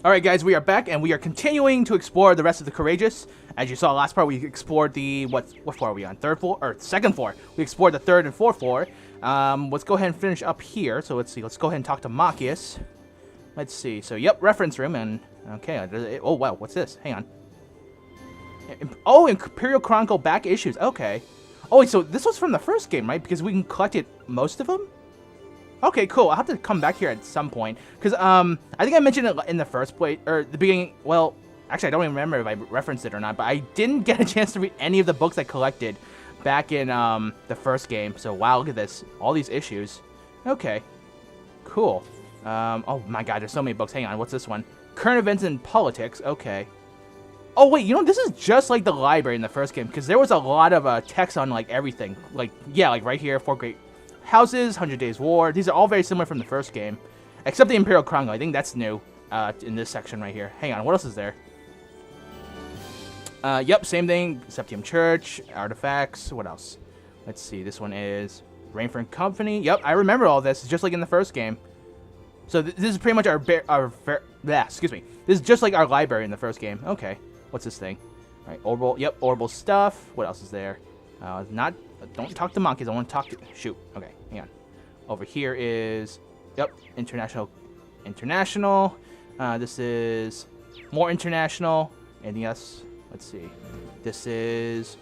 Alright guys, we are back and we are continuing to explore the rest of the Courageous. As you saw last part, we explored the, what floor are we on? Third floor? Or second floor. We explored the third and fourth floor. Let's go ahead and finish up here. So let's see, let's go ahead and talk to Machias. Let's see, so yep, reference room and, okay, oh wow, what's this? Hang on. Oh, Imperial Chronicle back issues, okay. Oh wait, so this was from the first game, right? Because we can collect it, most of them? Okay, cool. I'll have to come back here at some point. Because, I think I mentioned it in the first place, or the beginning, well, actually, I don't even remember if I referenced it or not, but I didn't get a chance to read any of the books I collected back in, the first game. So, wow, look at this. All these issues. Okay. Cool. Oh my god, there's so many books. Hang on, what's this one? Current Events and Politics. Okay. Oh, wait, you know, this is just like the library in the first game, because there was a lot of, text on, like, everything. Like, yeah, like, right here, 4 Great Houses, 100 Days War. These are all very similar from the first game. Except the Imperial Chronicle. I think that's new in this section right here. Hang on, what else is there? Yep, same thing. Septium Church, Artifacts. What else? Let's see. This one is Rainford Company. Yep, I remember all this. It's just like in the first game. So this is pretty much excuse me. This is just like our library in the first game. Okay. What's this thing? All right, Orbal. Yep, Orbal stuff. What else is there? Don't talk to monkeys. I want to talk to... Shoot. Okay, hang on. Over here is... Yep, International. This is more international. Anything else? Let's see. This is...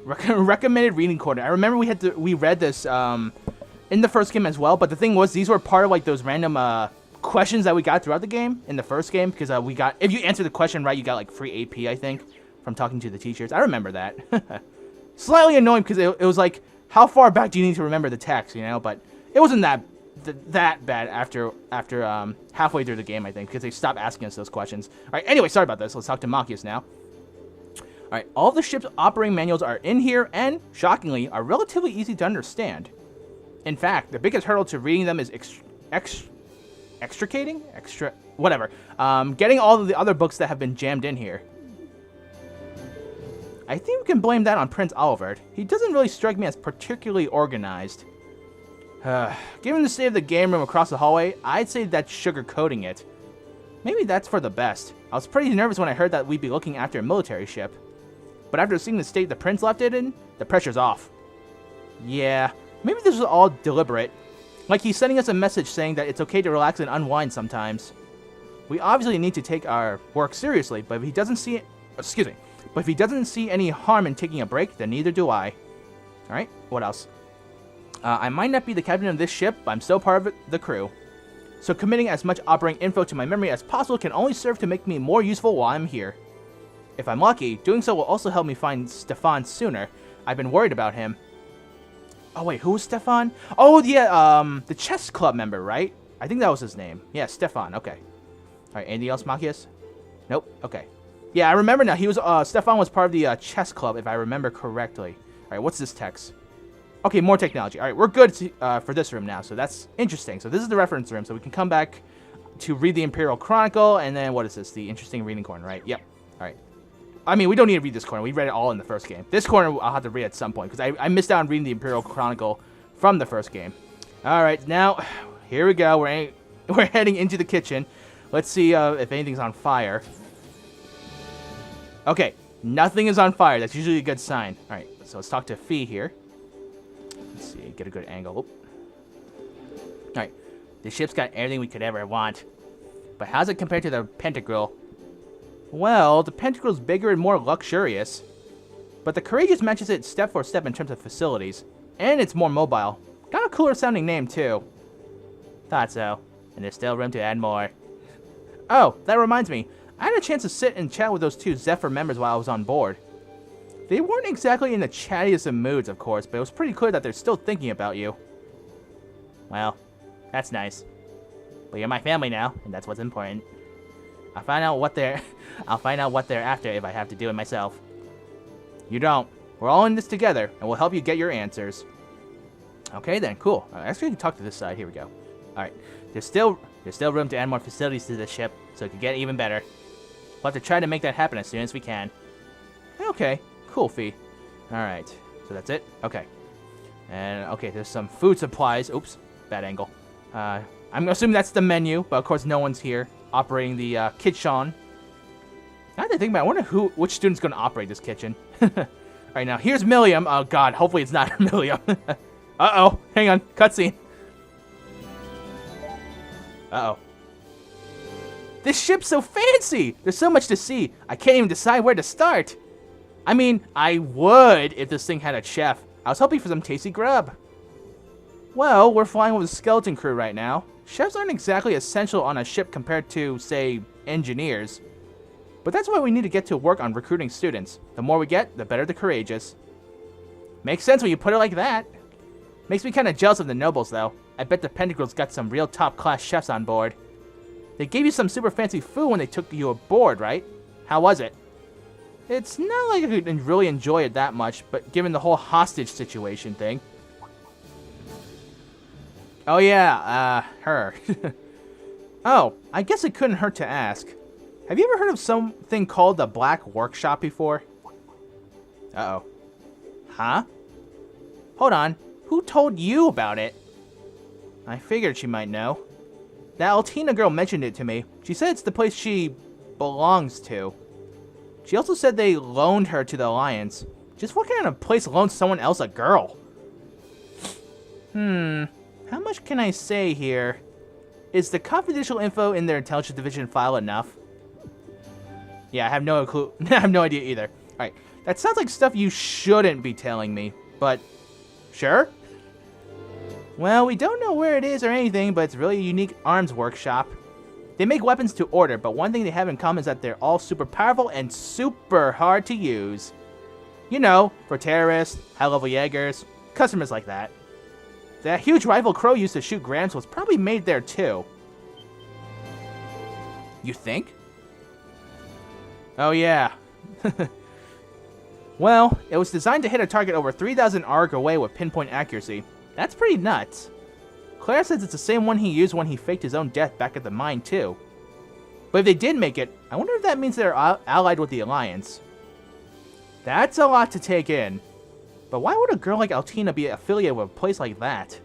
recommended reading corner. I remember we read this in the first game as well, but the thing was, these were part of like those random questions that we got throughout the game in the first game, because we got... If you answer the question right, you got like free AP, I think, from talking to the teachers. I remember that. Slightly annoying because it was like, how far back do you need to remember the text, you know? But it wasn't that bad after halfway through the game, I think, because they stopped asking us those questions. All right, anyway, sorry about this. Let's talk to Machias now. All right, all the ship's operating manuals are in here and, shockingly, are relatively easy to understand. In fact, the biggest hurdle to reading them is getting all of the other books that have been jammed in here. I think we can blame that on Prince Olivert. He doesn't really strike me as particularly organized. Given the state of the game room across the hallway, I'd say that's sugarcoating it. Maybe that's for the best. I was pretty nervous when I heard that we'd be looking after a military ship. But after seeing the state the Prince left it in, the pressure's off. Yeah, maybe this was all deliberate. Like he's sending us a message saying that it's okay to relax and unwind sometimes. We obviously need to take our work seriously, but if he doesn't see it... Excuse me. But if he doesn't see any harm in taking a break, then neither do I. Alright, what else? I might not be the captain of this ship, but I'm still part of the crew. So committing as much operating info to my memory as possible can only serve to make me more useful while I'm here. If I'm lucky, doing so will also help me find Stefan sooner. I've been worried about him. Oh wait, who was Stefan? Oh yeah, the chess club member, right? I think that was his name. Yeah, Stefan, okay. Alright, anything else, Machias? Nope, okay. Yeah, I remember now. He was Stefan was part of the chess club, if I remember correctly. All right, what's this text? Okay, more technology. All right, we're good for this room now, so that's interesting. So this is the reference room, so we can come back to read the Imperial Chronicle, and then what is this? The interesting reading corner, right? Yep. All right. I mean, we don't need to read this corner. We read it all in the first game. This corner I'll have to read at some point, because I missed out on reading the Imperial Chronicle from the first game. All right, now, here we go. We're heading into the kitchen. Let's see if anything's on fire. Okay, nothing is on fire. That's usually a good sign. All right, so let's talk to Fie here. Let's see, get a good angle. All right, the ship's got everything we could ever want. But how's it compared to the Pentagril? Well, the Pentagril is bigger and more luxurious. But the Courageous matches it step for step in terms of facilities. And it's more mobile. Got a cooler sounding name, too. Thought so. And there's still room to add more. Oh, that reminds me. I had a chance to sit and chat with those two Zephyr members while I was on board. They weren't exactly in the chattiest of moods, of course, but it was pretty clear that they're still thinking about you. Well, that's nice. But you're my family now, and that's what's important. I'll find out what they're after if I have to do it myself. You don't. We're all in this together, and we'll help you get your answers. Okay then, cool. Actually, we can talk to this side. Here we go. All right. There's still room to add more facilities to this ship, so it can get even better. We'll have to try to make that happen as soon as we can. Okay, cool, Fie. Alright, so that's it? Okay. And, okay, there's some food supplies. Oops, bad angle. I'm assuming that's the menu, but of course no one's here. operating the kitchen. Now that I think about it, I wonder which student's going to operate this kitchen. Alright, now here's Millium. Oh god, hopefully it's not Millium. Uh-oh, hang on, cutscene. Uh-oh. This ship's so fancy! There's so much to see, I can't even decide where to start. I mean, I would if this thing had a chef. I was hoping for some tasty grub. Well, we're flying with a skeleton crew right now. Chefs aren't exactly essential on a ship compared to, say, engineers. But that's why we need to get to work on recruiting students. The more we get, the better the courageous. Makes sense when you put it like that. Makes me kind of jealous of the nobles, though. I bet the Pentacles got some real top-class chefs on board. They gave you some super fancy food when they took you aboard, right? How was it? It's not like I could really enjoy it that much, but given the whole hostage situation thing. Oh yeah, her. Oh, I guess it couldn't hurt to ask. Have you ever heard of something called the Black Workshop before? Uh-oh. Huh? Hold on. Who told you about it? I figured she might know. That Altina girl mentioned it to me. She said it's the place she belongs to. She also said they loaned her to the Alliance. Just what kind of place loans someone else a girl? How much can I say here? Is the confidential info in their intelligence division file enough? Yeah, I have no clue. I have no idea either. Alright, that sounds like stuff you shouldn't be telling me, but sure? Well, we don't know where it is or anything, but it's really a unique arms workshop. They make weapons to order, but one thing they have in common is that they're all super powerful and super hard to use. You know, for terrorists, high-level Jaegers, customers like that. That huge rifle Crow used to shoot Grams was probably made there too. You think? Oh yeah. Well, it was designed to hit a target over 3,000 arc away with pinpoint accuracy. That's pretty nuts. Claire says it's the same one he used when he faked his own death back at the mine too. But if they did make it, I wonder if that means they're allied with the Alliance. That's a lot to take in. But why would a girl like Altina be affiliated with a place like that?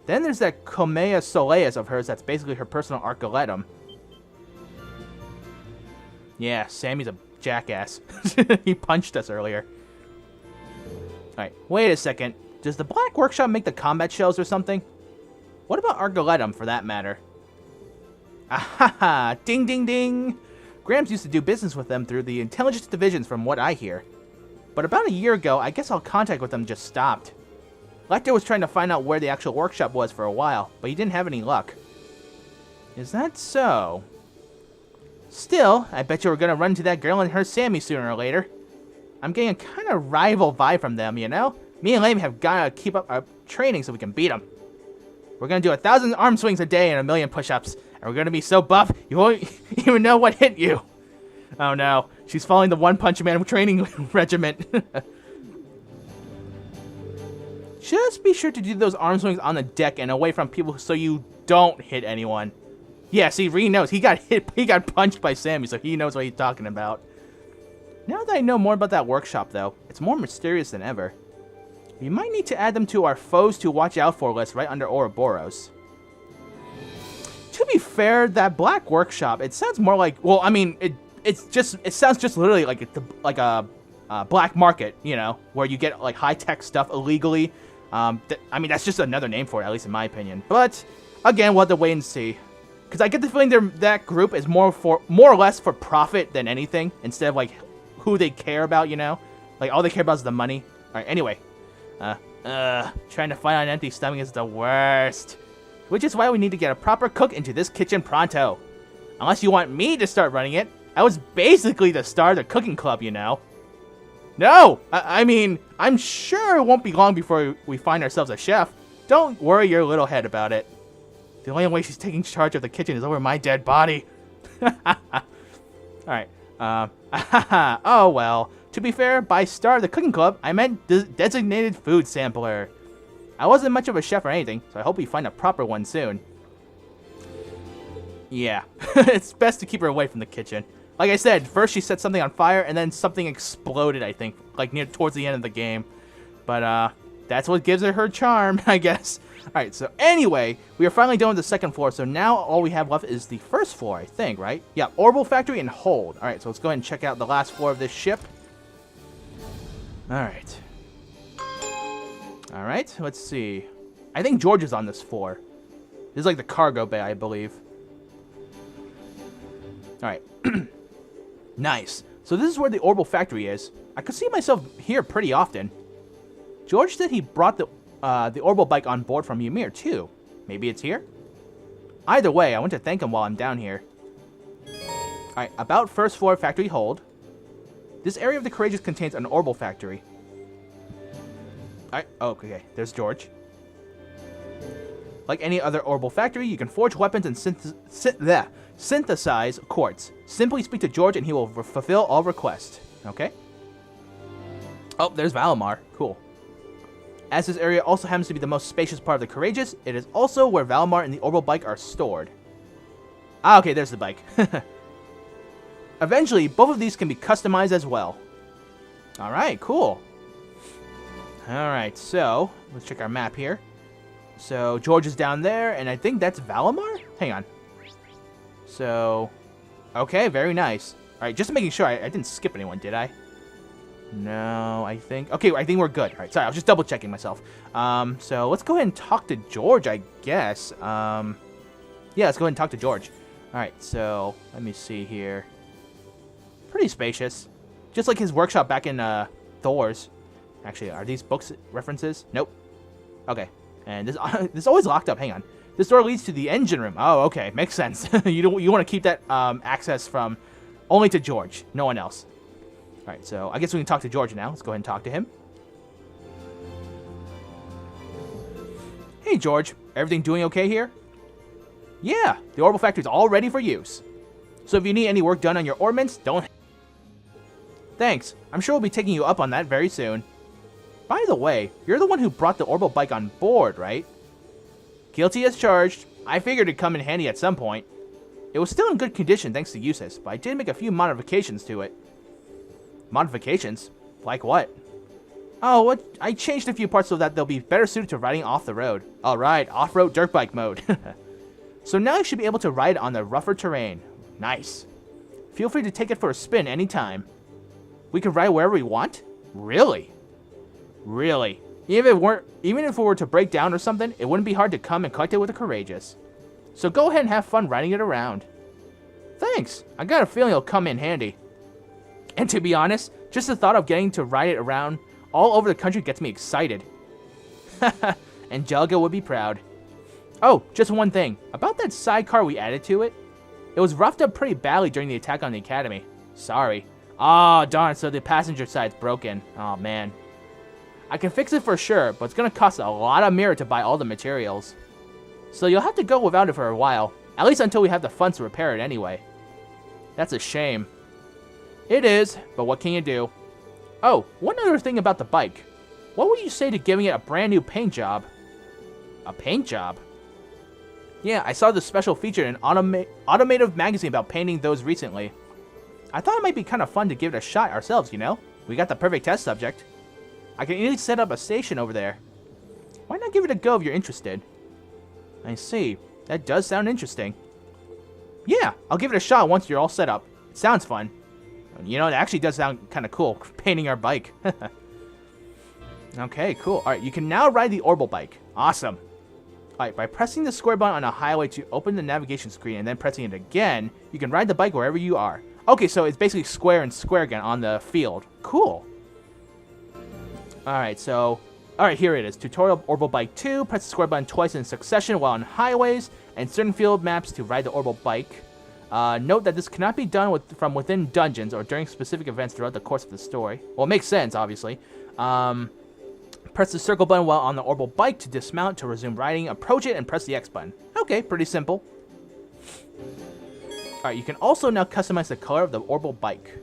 Then there's that Comea Soleus of hers that's basically her personal Arcoletum. Yeah, Sammy's a jackass. He punched us earlier. Alright, wait a second. Does the Black Workshop make the combat shells or something? What about Argoletum, for that matter? Ahaha! Ding ding ding! Grams used to do business with them through the intelligence divisions from what I hear. But about a year ago, I guess all contact with them just stopped. Lecter was trying to find out where the actual workshop was for a while, but he didn't have any luck. Is that so? Still, I bet you we're gonna run into that girl and her Sammy sooner or later. I'm getting a kind of rival vibe from them, you know? Me and Lame have gotta keep up our training so we can beat them. We're gonna do 1,000 arm swings a day and 1,000,000 push-ups, and we're gonna be so buff you won't even know what hit you. Oh no, she's following the One Punch Man training regiment. Just be sure to do those arm swings on the deck and away from people so you don't hit anyone. Yeah, see, Ree knows. He got punched by Sammy, so he knows what he's talking about. Now that I know more about that workshop, though, it's more mysterious than ever. We might need to add them to our foes to watch out for list right under Ouroboros. To be fair, that Black Workshop, it sounds more like, well, I mean, it sounds just literally like a black market, you know, where you get like high-tech stuff illegally. I mean, that's just another name for it, at least in my opinion. But again, we'll have to wait and see. Because I get the feeling that group is more or less for profit than anything, instead of like who they care about, you know? Like all they care about is the money. Alright, anyway. Trying to fight on an empty stomach is the worst. Which is why we need to get a proper cook into this kitchen pronto. Unless you want me to start running it. I was basically the star of the cooking club, you know? No! I mean, I'm sure it won't be long before we find ourselves a chef. Don't worry your little head about it. The only way she's taking charge of the kitchen is over my dead body. Alright. Oh well. To be fair, by star of the cooking club, I meant designated food sampler. I wasn't much of a chef or anything, so I hope we find a proper one soon. Yeah. It's best to keep her away from the kitchen. Like I said, first she set something on fire, and then something exploded, I think, like towards the end of the game. But, That's what gives her charm, I guess. Alright, so anyway, we are finally done with the second floor, so now all we have left is the first floor, I think, right? Yeah, Orbal Factory and Hold. Alright, so let's go ahead and check out the last floor of this ship. Alright. Alright, let's see. I think George is on this floor. This is like the cargo bay, I believe. Alright. Nice. So this is where the Orbal Factory is. I could see myself here pretty often. George said he brought the Orbal Bike on board from Ymir, too. Maybe it's here? Either way, I want to thank him while I'm down here. Alright, about first floor factory hold. This area of the Courageous contains an Orbal Factory. Alright, oh, okay, there's George. Like any other Orbal Factory, you can forge weapons and synthesize quartz. Simply speak to George and he will fulfill all requests. Okay? Oh, there's Valimar. Cool. As this area also happens to be the most spacious part of the Courageous, it is also where Valimar and the Orbal Bike are stored. Ah, okay, there's the bike. Eventually, both of these can be customized as well. Alright, cool. Alright, so, let's check our map here. So, George is down there, and I think that's Valimar? Hang on. So, okay, very nice. Alright, just making sure I didn't skip anyone, did I? No, I think... Okay, I think we're good. Alright, sorry, I was just double-checking myself. So, let's go ahead and talk to George, I guess. Yeah, let's go ahead and talk to George. Alright, so, let me see here. Pretty spacious. Just like his workshop back in, Thor's. Actually, are these books references? Nope. Okay. And this is always locked up. Hang on. This door leads to the engine room. Oh, okay. Makes sense. You want to keep that access from only to George. No one else. All right, so I guess we can talk to George now. Let's go ahead and talk to him. Hey, George. Everything doing okay here? Yeah, the Orbal Factory is all ready for use. So if you need any work done on your ornaments, don't... Thanks. I'm sure we'll be taking you up on that very soon. By the way, you're the one who brought the Orbal Bike on board, right? Guilty as charged. I figured it'd come in handy at some point. It was still in good condition thanks to Eustace, but I did make a few modifications to it. Modifications? Like what? Oh, what? I changed a few parts so that they'll be better suited to riding off the road. Alright, off-road dirt bike mode. So now you should be able to ride on the rougher terrain. Nice. Feel free to take it for a spin anytime. We can ride wherever we want? Really? Really? Even if it were to break down or something, it wouldn't be hard to come and collect it with the Courageous. So go ahead and have fun riding it around. Thanks. I got a feeling it'll come in handy. And to be honest, just the thought of getting to ride it around all over the country gets me excited. Angelica would be proud. Oh, just one thing. About that sidecar we added to it. It was roughed up pretty badly during the attack on the Academy. Sorry. Ah, darn, so the passenger side's broken. Oh, man. I can fix it for sure, but it's gonna cost a lot of mirror to buy all the materials. So you'll have to go without it for a while. At least until we have the funds to repair it anyway. That's a shame. It is, but what can you do? Oh, one other thing about the bike. What would you say to giving it a brand new paint job? A paint job? Yeah, I saw this special feature in an automotive magazine about painting those recently. I thought it might be kind of fun to give it a shot ourselves, you know? We got the perfect test subject. I can easily set up a station over there. Why not give it a go if you're interested? I see. That does sound interesting. Yeah, I'll give it a shot once you're all set up. It sounds fun. You know, it actually does sound kind of cool, painting our bike. Okay, cool. Alright, you can now ride the Orbal Bike. Awesome. Alright, by pressing the square button on a highway to open the navigation screen and then pressing it again, you can ride the bike wherever you are. Okay, so it's basically square and square again on the field. Cool. Alright, so... Alright, here it is. Tutorial Orbal Bike 2. Press the square button twice in succession while on highways and certain field maps to ride the Orbal Bike. Note that this cannot be done from within dungeons or during specific events throughout the course of the story. Well, it makes sense, obviously. Press the circle button while on the Orbal Bike to dismount to resume riding. Approach it and press the X button. Okay, pretty simple. Alright, you can also now customize the color of the Orbal Bike.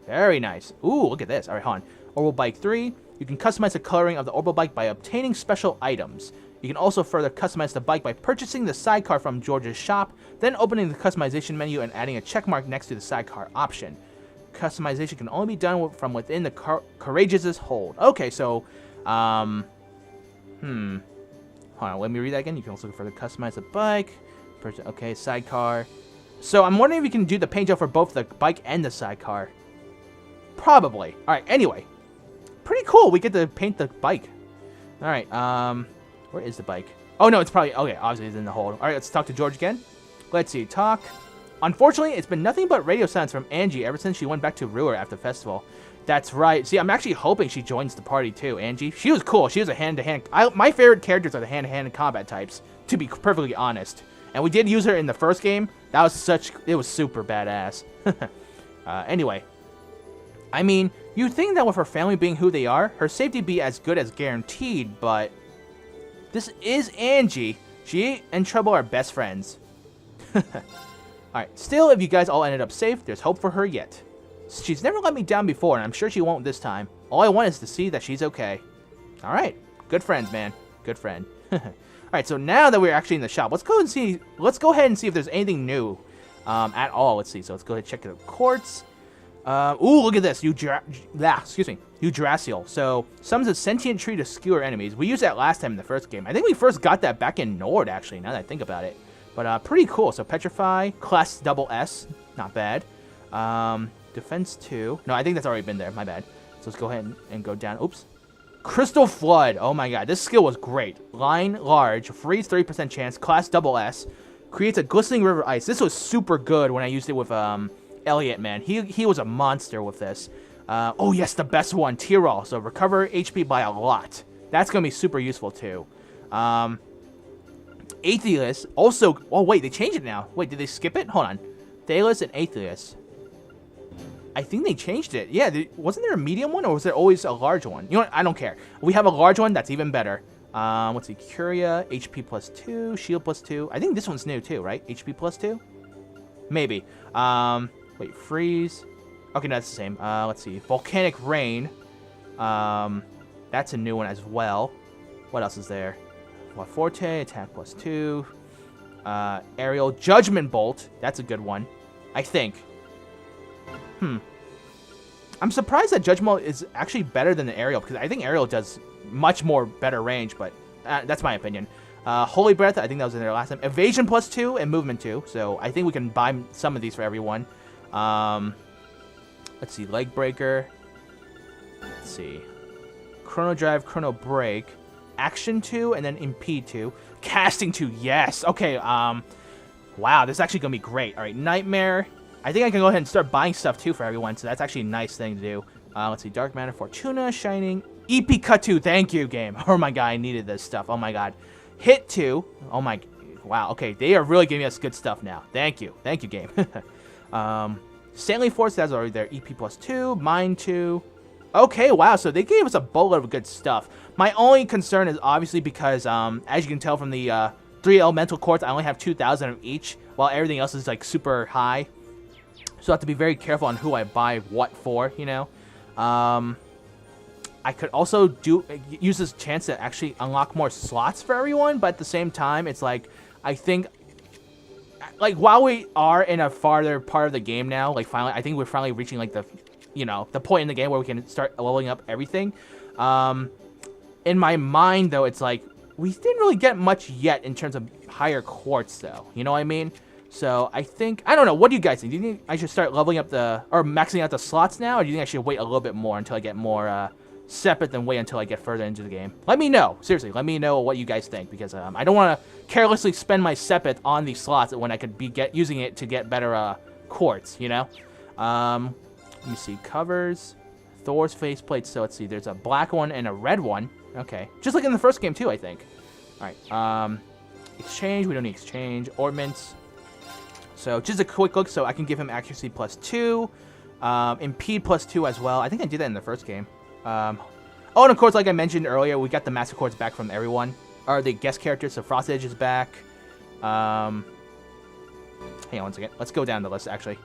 Very nice. Ooh, look at this. Alright, hold on. Orbal Bike 3. You can customize the coloring of the Orbal Bike by obtaining special items. You can also further customize the bike by purchasing the sidecar from George's shop, then opening the customization menu and adding a checkmark next to the sidecar option. Customization can only be done from within the Courageous' hold. Okay, so, Hold on, let me read that again. You can also further customize the bike. Okay, sidecar. So I'm wondering if you can do the paint job for both the bike and the sidecar. Probably. Alright, anyway. Pretty cool. We get to paint the bike. Alright, where is the bike? Oh, no, it's probably... Okay, obviously it's in the hold. Alright, let's talk to George again. Let's see, talk. Unfortunately, it's been nothing but radio silence from Angie ever since she went back to Ruhr after the festival. That's right. See, I'm actually hoping she joins the party too, Angie. She was cool. She was a hand-to-hand... My favorite characters are the hand-to-hand combat types, to be perfectly honest. And we did use her in the first game. That was such... It was super badass. Anyway. I mean, you'd think that with her family being who they are, her safety be as good as guaranteed, but... This is Angie. She and Trouble are best friends. Alright, still, if you guys all ended up safe, there's hope for her yet. She's never let me down before, and I'm sure she won't this time. All I want is to see that she's okay. Alright, good friends, man. Good friend. Alright, so now that we're actually in the shop, let's go ahead and see if there's anything new at all. Let's see, so let's go ahead and check the quartz. Ooh, look at this. Yggdrasil. So, summons a sentient tree to skewer enemies. We used that last time in the first game. I think we first got that back in Nord, actually, now that I think about it. But, pretty cool. So, Petrify, Class SS. Not bad. Defense 2. No, I think that's already been there. My bad. So, let's go ahead and go down. Oops. Crystal Flood. Oh, my God. This skill was great. Line large. Freeze 30% chance. Class SS. Creates a glistening river ice. This was super good when I used it with, Elliot, man. He was a monster with this. Oh, yes, the best one, Tyrol. So recover HP by a lot. That's going to be super useful, too. Atheist. Also, oh, wait, they changed it now. Wait, did they skip it? Hold on. Thalus and Atheist. I think they changed it. Yeah, wasn't there a medium one, or was there always a large one? You know what? I don't care. We have a large one. That's even better. Let's see. Curia, HP plus 2, shield plus 2. I think this one's new, too, right? HP plus 2? Maybe. Wait, freeze. Okay, no, that's the same. Let's see. Volcanic Rain. That's a new one as well. What else is there? Forte, attack plus 2. Aerial Judgment Bolt. That's a good one. I think. I'm surprised that Judgment Bolt is actually better than the Aerial, because I think Aerial does much more better range, but that's my opinion. Holy Breath, I think that was in there last time. Evasion plus 2 and Movement 2, so I think we can buy some of these for everyone. Let's see, Leg Breaker. Let's see. Chrono Drive, Chrono Break. Action 2, and then Impede 2. Casting 2, yes! Okay, wow, this is actually gonna be great. Alright, Nightmare. I think I can go ahead and start buying stuff, too, for everyone, so that's actually a nice thing to do. Let's see, Dark Matter, Fortuna, Shining. EP Cut 2, thank you, game. Oh my god, I needed this stuff. Oh my god. Hit 2. Oh my... Wow, okay, they are really giving us good stuff now. Thank you. Thank you, game. Stanley Force, that's already there. EP plus 2. Mine 2. Okay, wow, so they gave us a boatload of good stuff. My only concern is obviously because, as you can tell from the 3 elemental quartz, I only have 2,000 of each, while everything else is, like, super high. So I have to be very careful on who I buy what for, you know? I could also use this chance to actually unlock more slots for everyone, but at the same time, it's like, I think, like, while we are in a farther part of the game now, like, finally, I think we're finally reaching, like, the, you know, the point in the game where we can start leveling up everything. In my mind, though, it's like, we didn't really get much yet in terms of higher quartz, though. You know what I mean? So, I think, I don't know, what do you guys think? Do you think I should start leveling up or maxing out the slots now, or do you think I should wait a little bit more until I get more, separate than wait until I get further into the game? Let me know. Seriously, let me know what you guys think, because I don't want to carelessly spend my sepith on these slots when I could be using it to get better quartz, you know? Let me see. Covers. Thor's faceplate. So let's see. There's a black one and a red one. Okay. Just like in the first game too, I think. Alright. Exchange. We don't need exchange. Ornaments. So just a quick look. So I can give him accuracy plus 2. Impede plus 2 as well. I think I did that in the first game. Oh, and of course, like I mentioned earlier, we got the Master Quartz back from everyone. Or the guest characters, so Frost Edge is back. Hang on one second. Let's go down the list, actually.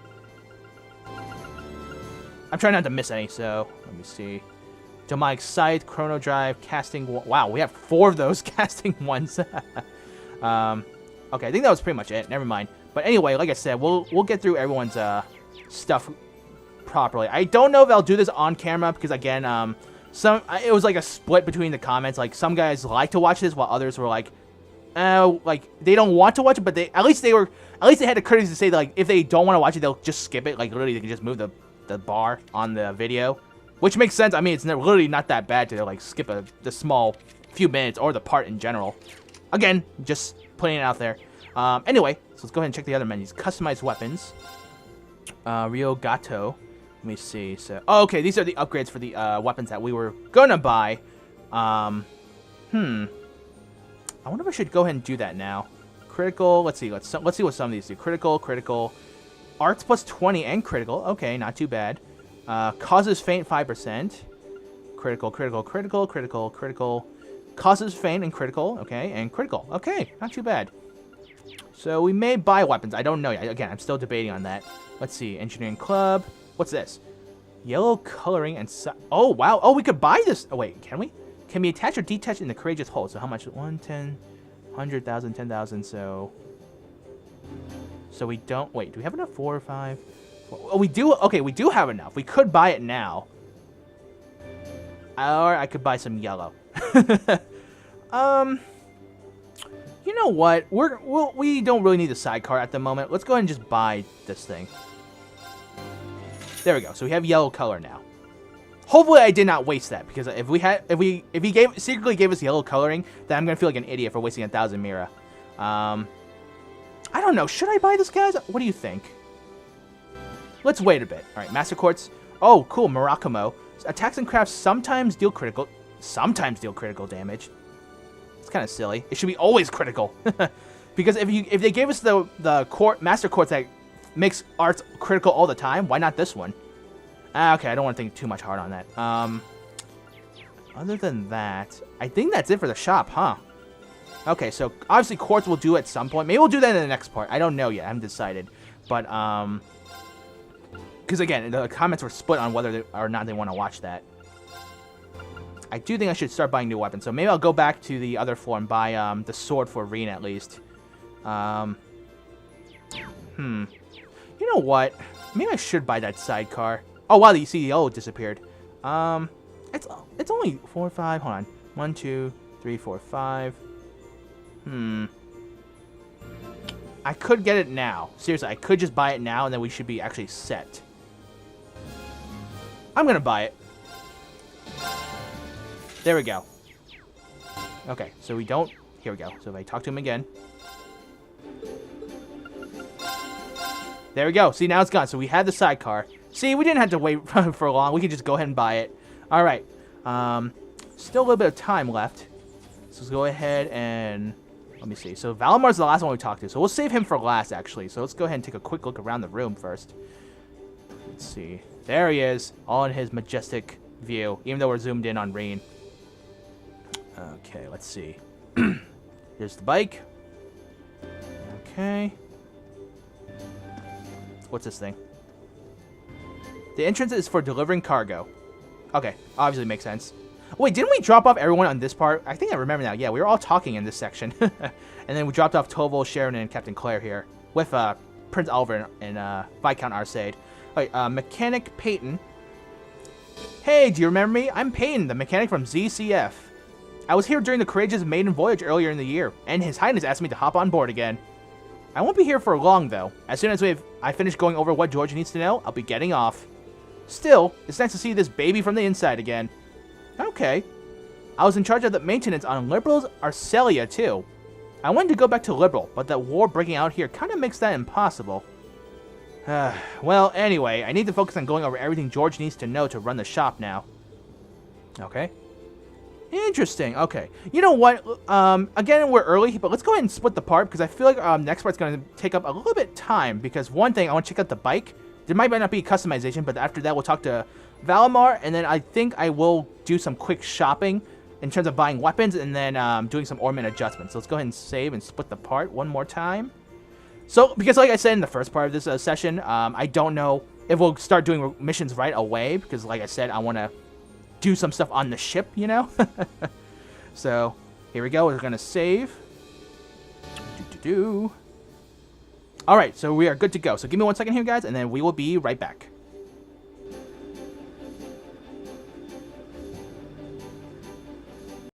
I'm trying not to miss any, so let me see. Demonic Sight, Chrono Drive, Casting... Wow, we have 4 of those casting ones. Okay, I think that was pretty much it. Never mind. But anyway, like I said, we'll get through everyone's stuff properly. I don't know if I'll do this on camera because, again, it was like a split between the comments. Like some guys like to watch this, while others were like they don't want to watch it, but at least they had the courtesy to say that, like, if they don't want to watch it, they'll just skip it. Like literally, they can just move the bar on the video, which makes sense. I mean, it's literally not that bad to like skip the small few minutes or the part in general. Again, just putting it out there. Anyway, so let's go ahead and check the other menus. Customized weapons. Rio Gato. Let me see. So, okay, these are the upgrades for the weapons that we were gonna buy. I wonder if I should go ahead and do that now. Critical. Let's see. Let's see what some of these do. Critical. Arts plus 20 and critical. Okay, not too bad. Causes faint 5%. Critical. Causes faint and critical. Okay, and critical. Okay, not too bad. So we may buy weapons. I don't know yet. Again, I'm still debating on that. Let's see. Engineering Club. What's this? Yellow coloring and... oh, wow. Oh, we could buy this. Oh, wait. Can we? Can be attached or detached in the courageous hold. So how much? 1, 10, 100,000, 10,000. So we don't... wait, do we have enough? 4 or 5? Oh, we do... okay, we do have enough. We could buy it now. Or I could buy some yellow. You know what? We don't really need a sidecar at the moment. Let's go ahead and just buy this thing. There we go. So we have yellow color now. Hopefully I did not waste that, because if he secretly gave us yellow coloring, then I'm gonna feel like an idiot for wasting 1,000 Mira. I don't know. Should I buy this, guys? What do you think? Let's wait a bit. All right, Master Quartz. Oh, cool. Murakamo. Attacks and crafts sometimes deal critical damage. It's kind of silly. It should be always critical. Because if they gave us the Master Quartz that makes arts critical all the time, why not this one? Okay, I don't want to think too much hard on that. Other than that, I think that's it for the shop, huh? Okay, so obviously quartz will do at some point. Maybe we'll do that in the next part. I don't know yet. I haven't decided. But, because again, the comments were split on whether or not they want to watch that. I do think I should start buying new weapons. So maybe I'll go back to the other floor and buy the sword for Reen at least. You know what? Maybe I should buy that sidecar. Oh, wow, you see the yellow disappeared. It's only 4, 5. Hold on. 1, 2, 3, 4, 5. I could get it now. Seriously, I could just buy it now, and then we should be actually set. I'm gonna buy it. There we go. Okay, so we don't... here we go. So if I talk to him again... there we go. See, now it's gone. So we had the sidecar. See, we didn't have to wait for long. We could just go ahead and buy it. All right. Still a little bit of time left. So let's go ahead and... let me see. So Valimar's the last one we talked to. So we'll save him for last, actually. So let's go ahead and take a quick look around the room first. Let's see. There he is. All in his majestic view. Even though we're zoomed in on Reen. Okay, let's see. Here's the bike. Okay. What's this thing? The entrance is for delivering cargo. Okay, obviously makes sense. Wait, didn't we drop off everyone on this part? I think I remember now. Yeah, we were all talking in this section. And then we dropped off Toval, Sheridan, and Captain Claire here. With Prince Oliver and Viscount Arsaid. Wait, Mechanic Peyton. Hey, do you remember me? I'm Peyton, the mechanic from ZCF. I was here during the Courageous Maiden Voyage earlier in the year, and His Highness asked me to hop on board again. I won't be here for long, though. As soon as I finish going over what George needs to know, I'll be getting off. Still, it's nice to see this baby from the inside again. Okay. I was in charge of the maintenance on Liberal's Arcelia, too. I wanted to go back to Liberal, but that war breaking out here kind of makes that impossible. Well, anyway, I need to focus on going over everything George needs to know to run the shop now. Okay. Interesting. Okay. You know what? Again, we're early, but let's go ahead and split the part, because I feel like next part's going to take up a little bit of time, because one thing, I want to check out the bike. There might not be customization, but after that, we'll talk to Valimar, and then I think I will do some quick shopping in terms of buying weapons, and then doing some ornament adjustments. So let's go ahead and save and split the part one more time. So, because like I said in the first part of this session, I don't know if we'll start doing missions right away, because like I said, I want to do some stuff on the ship, you know? So, here we go. We're going to save. Alright, so we are good to go. So give me 1 second here, guys, and then we will be right back.